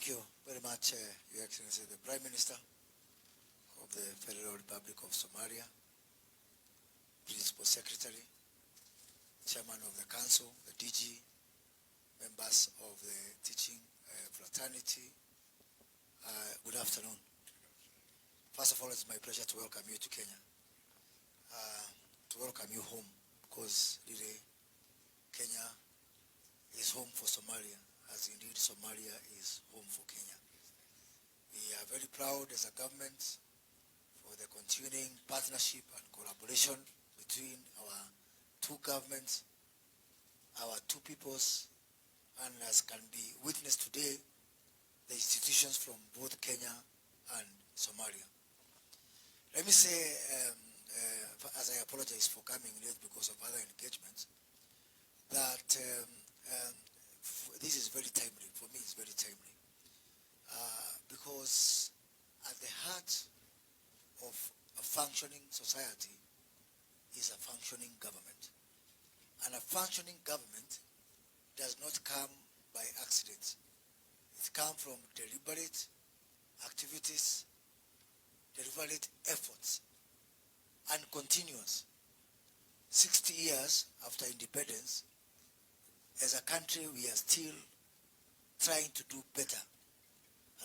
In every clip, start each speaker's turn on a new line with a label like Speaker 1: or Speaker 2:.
Speaker 1: Thank you very much, Your Excellency, the Prime Minister of the Federal Republic of Somalia, Principal Secretary, Chairman of the Council, the DG, members of the teaching fraternity. Good afternoon. First of all, it's my pleasure to welcome you to Kenya, to welcome you home, because really Kenya is home for Somalia, as indeed Somalia is home for Kenya. We are very proud as a government for the continuing partnership and collaboration between our two governments, our two peoples, and as can be witnessed today, the institutions from both Kenya and Somalia. Let me say, as I apologize for coming late because of other engagements, that this is very timely. For me, it's very timely. Because at the heart of a functioning society is a functioning government. And a functioning government does not come by accident. It comes from deliberate activities, deliberate efforts, and continuous. 60 years after independence, as a country, we are still trying to do better.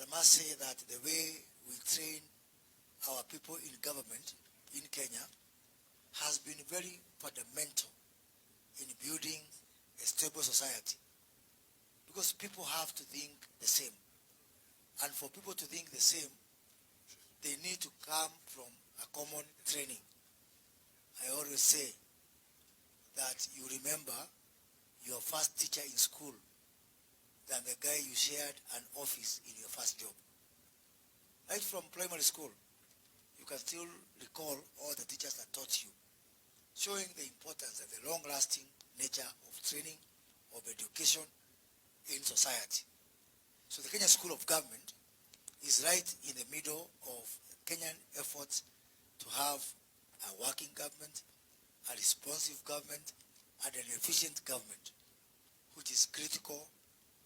Speaker 1: I must say that the way we train our people in government in Kenya has been very fundamental in building a stable society. Because people have to think the same. And for people to think the same, they need to come from a common training. I always say that you remember your first teacher in school than the guy you shared an office in your first job. Right from primary school, you can still recall all the teachers that taught you, showing the importance and the long-lasting nature of training, of education in society. So the Kenya School of Government is right in the middle of Kenyan efforts to have a working government, a responsive government, and an efficient government, which is critical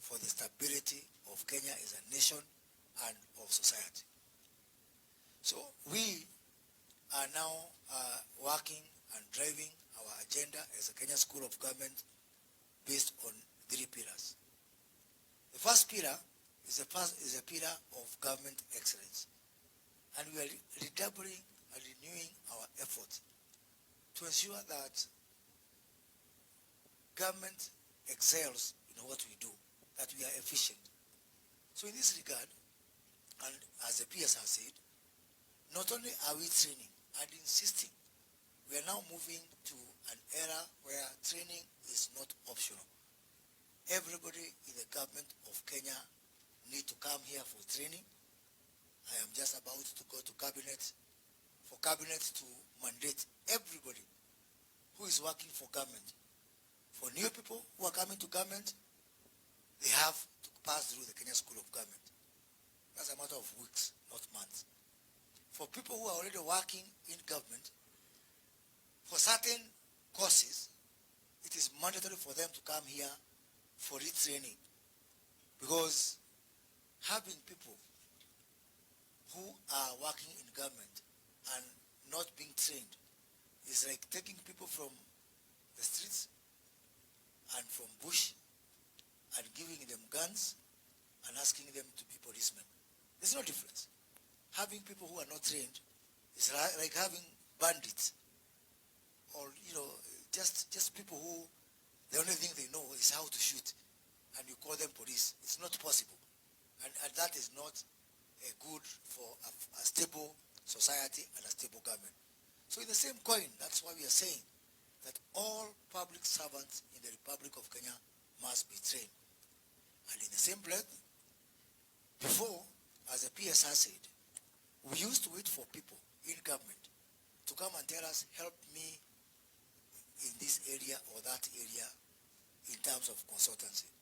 Speaker 1: for the stability of Kenya as a nation and of society. So we are now working and driving our agenda as a Kenya School of Government based on 3 pillars. The first pillar is a pillar of government excellence. And we are redoubling and renewing our efforts to ensure that government excels in what we do, that we are efficient. So in this regard, and as the PS has said, not only are we training and insisting, we are now moving to an era where training is not optional. Everybody in the government of Kenya need to come here for training. I am just about to go to cabinet, for cabinet to mandate everybody who is working for government. For new people who are coming to government, they have to pass through the Kenya School of Government. That's a matter of weeks, not months. For people who are already working in government, for certain courses, it is mandatory for them to come here for retraining. Because having people who are working in government and not being trained is like taking people from the streets and from bush and giving them guns and asking them to be policemen. There's no difference. Having people who are not trained is like having bandits or, just people who the only thing they know is how to shoot, and you call them police. It's not possible. And that is not good for a stable society and a stable government. So in the same coin, that's why we are saying that all public servants in the Republic of Kenya must be trained. And in the same breath, before, as the PS has said, we used to wait for people in government to come and tell us, help me in this area or that area in terms of consultancy.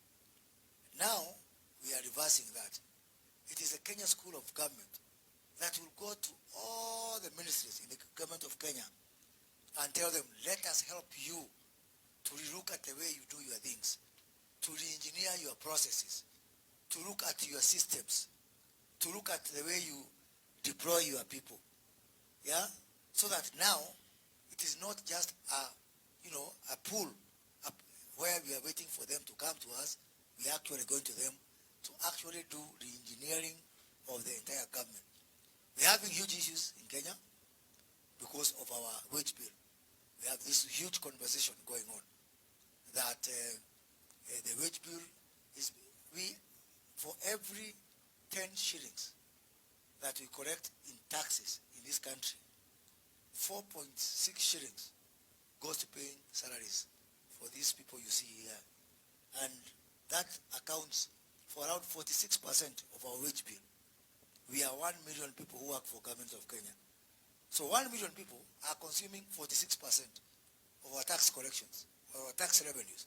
Speaker 1: Now, we are reversing that. It is the Kenya School of Government that will go to all the ministries in the government of Kenya and tell them, let us help you to relook at the way you do your things, to re-engineer your processes, to look at your systems, to look at the way you deploy your people, yeah, so that now it is not just a pool where we are waiting for them to come to us. We are actually going to them to actually do the engineering of the entire government. We're having huge issues in Kenya because of our wage bill. We have this huge conversation going on that the wage bill is, for every 10 shillings that we collect in taxes in this country, 4.6 shillings goes to paying salaries for these people you see here. And that accounts for around 46% of our wage bill. We are 1 million people who work for government of Kenya. So 1 million people are consuming 46% of our tax collections, or our tax revenues.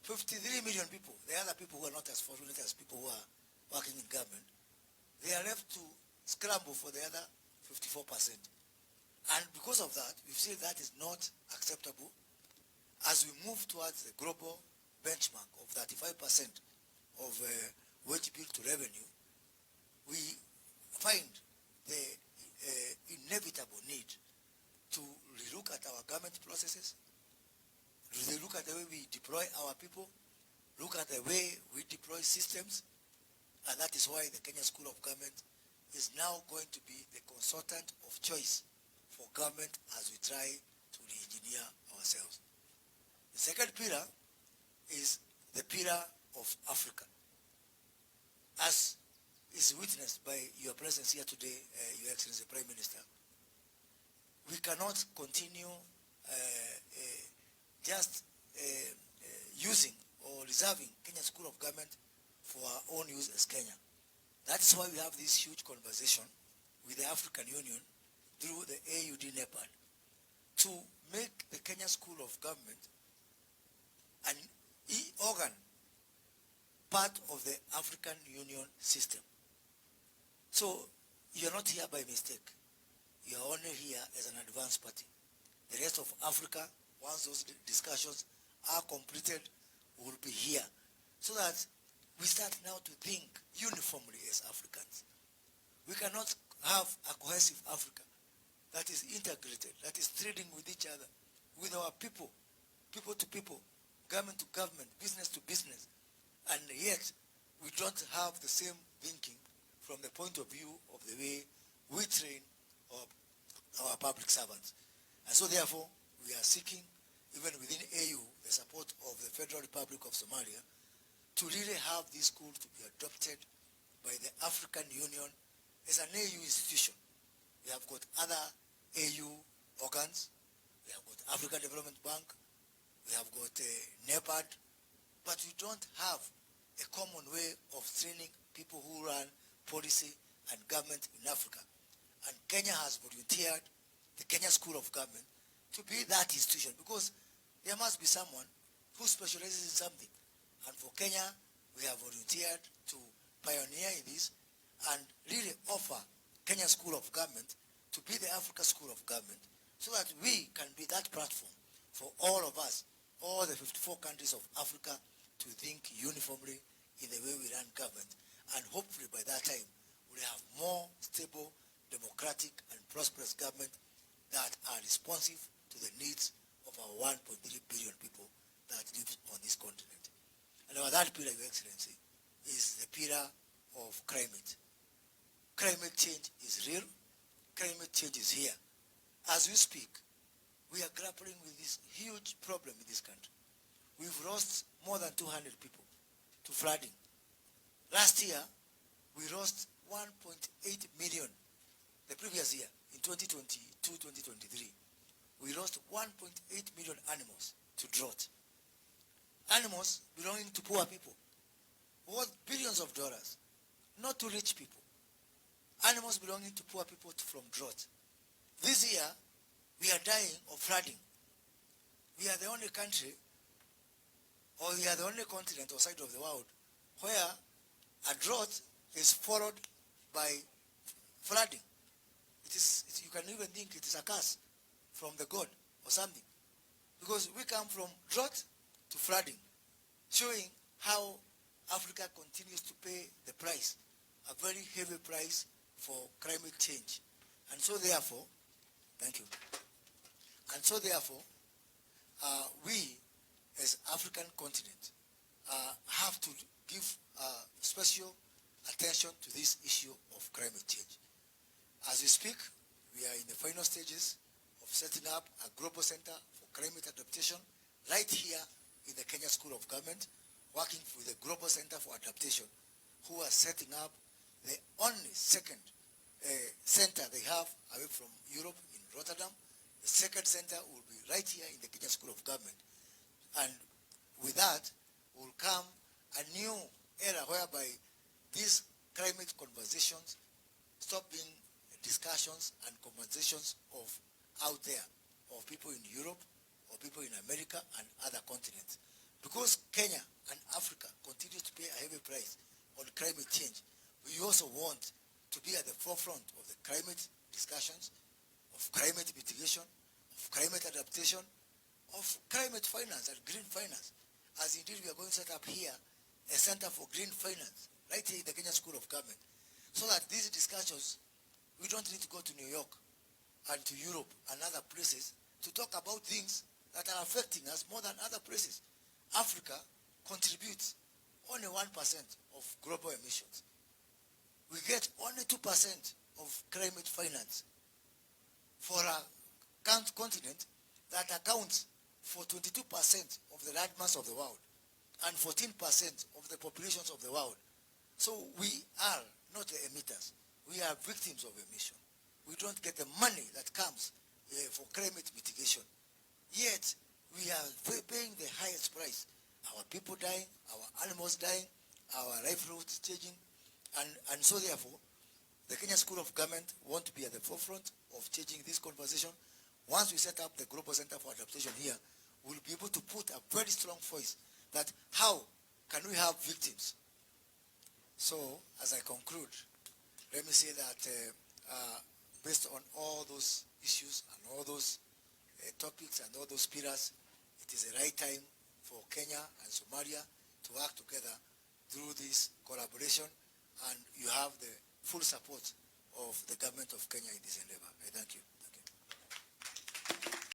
Speaker 1: 53 million people, the other people who are not as fortunate as people who are working in government, they are left to scramble for the other 54%. And because of that, we feel that is not acceptable. As we move towards the global benchmark of 35% of wage bill to revenue, we find the inevitable need to relook at our government processes, look at the way we deploy our people, look at the way we deploy systems, and that is why the Kenya School of Government is now going to be the consultant of choice for government as we try to re-engineer ourselves. The second pillar is the pillar of Africa. As is witnessed by your presence here today, Your Excellency Prime Minister, we cannot continue just using or reserving Kenya School of Government for our own use as Kenya. That is why we have this huge conversation with the African Union through the AUD NEPAD to make the Kenya School of Government an organ, part of the African Union system. So you're not here by mistake. You're only here as an advanced party. The rest of Africa, once those discussions are completed, will be here, so that we start now to think uniformly as Africans. We cannot have a cohesive Africa that is integrated, that is trading with each other, with our people, people to people, government to government, business to business, and yet we don't have the same thinking from the point of view of the way we train our public servants. And so therefore, we are seeking, even within AU, the support of the Federal Republic of Somalia to really have this school to be adopted by the African Union as an AU institution. We have got other AU organs. We have got African Development Bank. We have got NEPAD. But we don't have a common way of training people who run policy and government in Africa. And Kenya has volunteered the Kenya School of Government to be that institution, because there must be someone who specializes in something. And for Kenya, we have volunteered to pioneer in this and really offer Kenya School of Government to be the Africa School of Government, so that we can be that platform for all of us, all the 54 countries of Africa, to think uniformly in the way we run government. And hopefully by that time, we'll have more stable, democratic, and prosperous government that are responsive to the needs of our 1.3 billion people that live on this continent. And our third pillar, Your Excellency, is the pillar of climate. Climate change is real. Climate change is here. As we speak, we are grappling with this huge problem in this country. We've lost more than 200 people to flooding. Last year, we lost 1.8 million. The previous year, in 2022-2023, we lost 1.8 million animals to drought. Animals belonging to poor people, worth billions of dollars, not to rich people. Animals belonging to poor people from drought. This year, we are dying of flooding. We are the only country, or we are the only continent or side of the world where a drought is followed by flooding. You can even think it is a curse from the God or something. Because we come from drought to flooding, showing how Africa continues to pay the price, a very heavy price for climate change. And so therefore, thank you. And so therefore, we as African continent have to give special attention to this issue of climate change. As we speak, we are in the final stages of setting up a global center for climate adaptation right here in the Kenya School of Government, working with the Global Center for Adaptation, who are setting up the only second center they have away from Europe in Rotterdam. The second center will be right here in the Kenya School of Government. And with that will come a new era whereby these climate conversations stop being discussions and conversations of out there, of people in Europe, or people in America and other continents. Because Kenya and Africa continue to pay a heavy price on climate change, we also want to be at the forefront of the climate discussions, of climate mitigation, of climate adaptation, of climate finance and green finance. As indeed we are going to set up here a center for green finance right here in the Kenya School of Government, so that these discussions, we don't need to go to New York and to Europe and other places to talk about things that are affecting us more than other places. Africa contributes only 1% of global emissions. We get only 2% of climate finance for a continent that accounts for 22% of the land mass of the world and 14% of the populations of the world. So we are not the emitters. We are victims of emission. We don't get the money that comes for climate mitigation. Yet, we are paying the highest price. Our people dying, our animals dying, our livelihoods changing. And so therefore, the Kenya School of Government want to be at the forefront of changing this conversation. Once we set up the Global Center for Adaptation here, we'll be able to put a very strong voice that how can we have victims? So, as I conclude, let me say that based on all those issues and all those topics and all those pillars, it is the right time for Kenya and Somalia to work together through this collaboration, and you have the full support of the government of Kenya in this endeavor. I thank you.